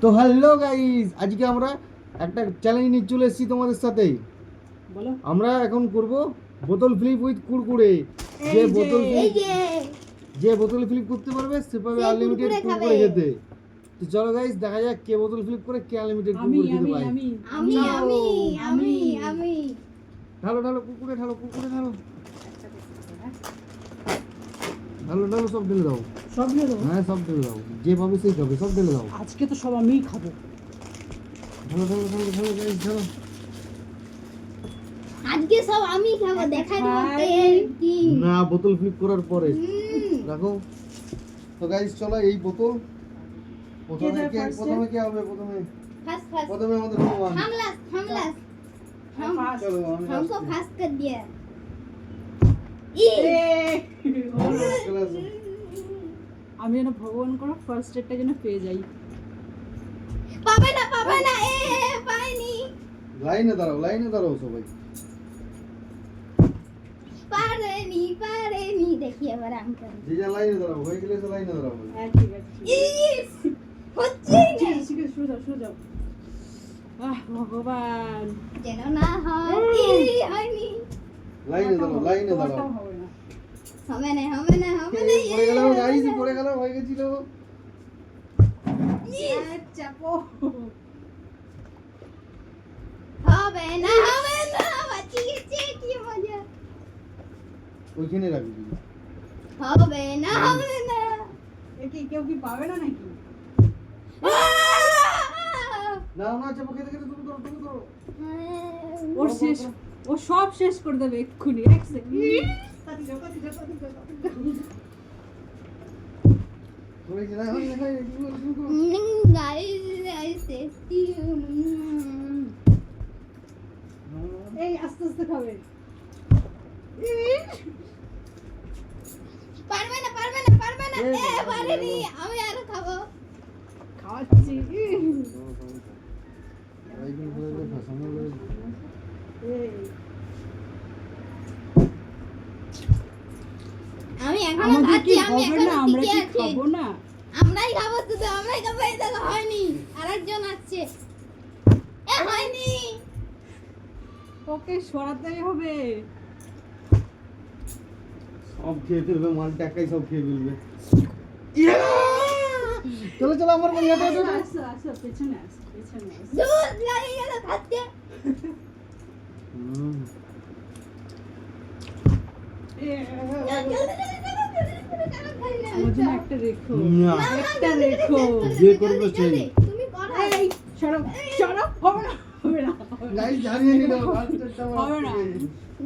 তো hello guys, আজকে আমরা একটা চ্যালেঞ্জ নিয়ে চলে এসেছি তোমাদের সাথে। বলো। আমরা এখন করব বোতল ফ্লিপ উইথ কুরকুরে। যে বোতল ফ্লিপ করতে পারবে সে পাবে আনলিমিটেড কুরকুরে খেতে। তো চলো গাইস, দেখা যাক কে বোতল ফ্লিপ করে, কে আনলিমিটেড কুরকুরে খেতে পায়। আমি ঢালো ঢালো কুরকুরে, ঢালো কুরকুরে, ঢালো ঢালো ঢালো, সব ঢেলে দাও। সব নিয়ে দেবো। হ্যাঁ, সব ঢেলে দাও, যে পাবে সেই খাবে, সব ঢেলে দাও। আজকে তো সব আমিই খাবো। ঢালো ঢালো ঢালো ঢালো গাইস, ঢালো। আজকে সব আমি খাবো, দেখাই দেবো কে কি। না, বোতল ফ্লিপ করার পরে রাখো। তো গাইস চলো, এই বোতল প্রথমে কে হবে? ফার্স্ট প্রথমে আমাদের ভগবান। हमलास চলো আমি हमको फास्ट कर दिया। চলে আসো। আমি যেন ভগবান করো ফার্স্ট এডটা যেন পেয়ে যাই। পাবে না এ পাইনি। লাইনে দাঁড়াও সবাই। পারেনি দেখি এবার আমি করব। যে যা লাইনে দাঁড়াও, হয়ে গেলে লাইনে দাঁড়াও। হ্যাঁ ঠিক আছে। ইস হচ্ছে না, ঠিক আছে, শুয়ে যাও। ভগবান। যেন না হয়। হয়নি, লাইনে দাঁড়াও। তোমারটাও হবে না। হবে না পড়ে গেল গাইস, পড়ে গেল, হয়ে গেছিল। চাপো। হবে না বাঁচি গেছে, কি মজা। ওইখানে রাখবি। হবে না এ কি কেউ কি পাবে না নাকি? না চাপো, খেতে তুমি করো। ও সব শেষ করে দেবে এক্ষুনি, এক সেকেন্ড। হয়েছে না, হয় গাইস টেস্টি। এই আস্তে আস্তে খাবে। পারবে না পারেনি। আমি আরো খাবো। খাওয়াচ্ছি। এই আমি এখনো আমাদের খাচ্ছি, কি আমি হবে না? এখনো আমরা টিকে কি আছি। খাবো না? আমরাই খাবো, শুধু আমরাই খাবো। এই দেখো হয়নি, আরেকজন আসছে। হয়নি। ওকে সরাতে হবে। সব খেয়ে ফেলবে, মালটা একাই সব খেয়ে ফেলবে। চলো আমার বন্ধু, আসো, পেছনে আসো। দুধ লাগে গেল খাচ্ছে। আমার জন্য একটা রেখো। না। একটা রেখো। যে করবে সেই। তুমি করো। এই সরব হবে না। গাইস জানিয়ে নিল হবে না।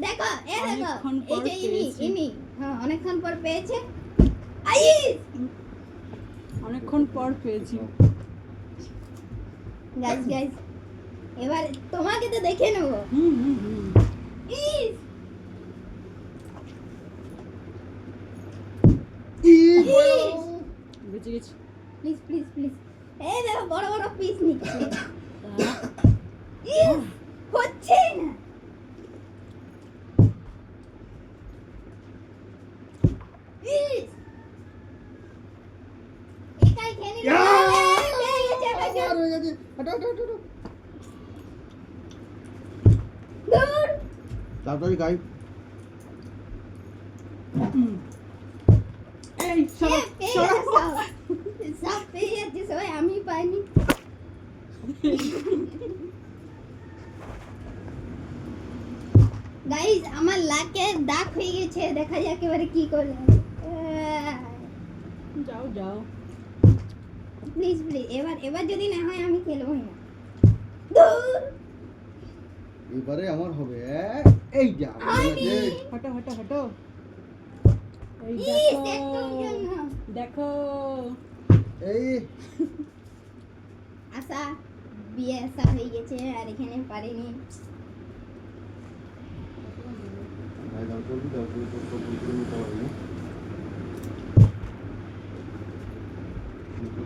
দেখো অনেকক্ষণ এই পর যে পেয়েছি। ইনি হ্যাঁ, অনেকক্ষণ পর পেয়েছে। আইস অনেকক্ষণ পর পেয়েছি। গাইস এবার তোমাকে তো দেখে নেবো। ইস বেঁচে গেছি। প্লিজ এই দেখো বড় বড় পিস নিচ্ছে। ইস হচ্ছে না। ইস একাই খেয়ে নিল। দূর তাড়াতাড়ি খাই। এই সরব। সব পেয়ে যাচ্ছে সবাই, আমি পাইনি। গাইস আমার লাকে দাগ হয়ে গেছে, দেখা যাক এবারে কি করে। যাও। প্লিজ এবার যদি না হয় আমি খেলবই না। দূর এবারে আমার হবে। এই যা হয়নি। হটো। এই ইস একদম জন্য দেখো। এই আশা বিয়ে আসা হয়ে গেছে আর এখানে পারিনি। ভাই দাও করবি, দাও করে তো সব করে নিতে পারবি না।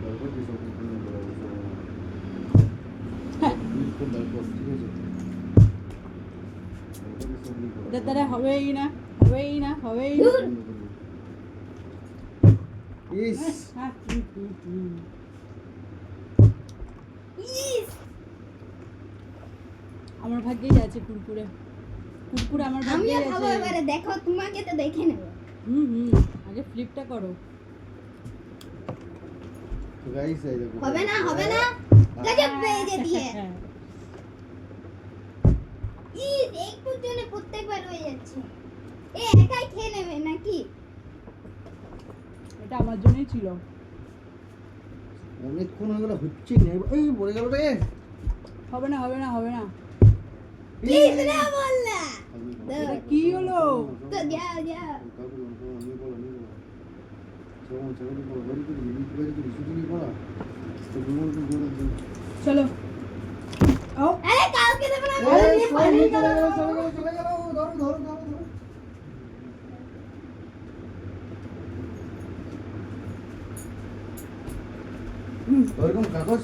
দাও করবি, সব করে নিতে পারবি। দাদা হবেই না। দূর ইস হ্যাঁ। আমার ভাগ্যেই আছে কুরকুরে। কুরকুরে আমার ভাগ্যেই আমিও খাবো আছে। এবারে, দেখো তোমাকে তো দেখে নেব। আগে ফ্লিপটা করো। তো গাইস এই দেখো হবে না গজব পেয়ে দিয়ে একটু জন্য প্রত্যেকবার হয়ে যাচ্ছে। এ একাই খেয়ে নেবে নাকি? এটা আমার জন্যই ছিল। অনেকক্ষণ হয়ে গেল হচ্ছে না, এই পড়ে গেল রে। হবে না প্লিজ না বললা। এটা কি হলো? তো যাও চলো ও আরে কালকে দেব না, ওরকম কাগজ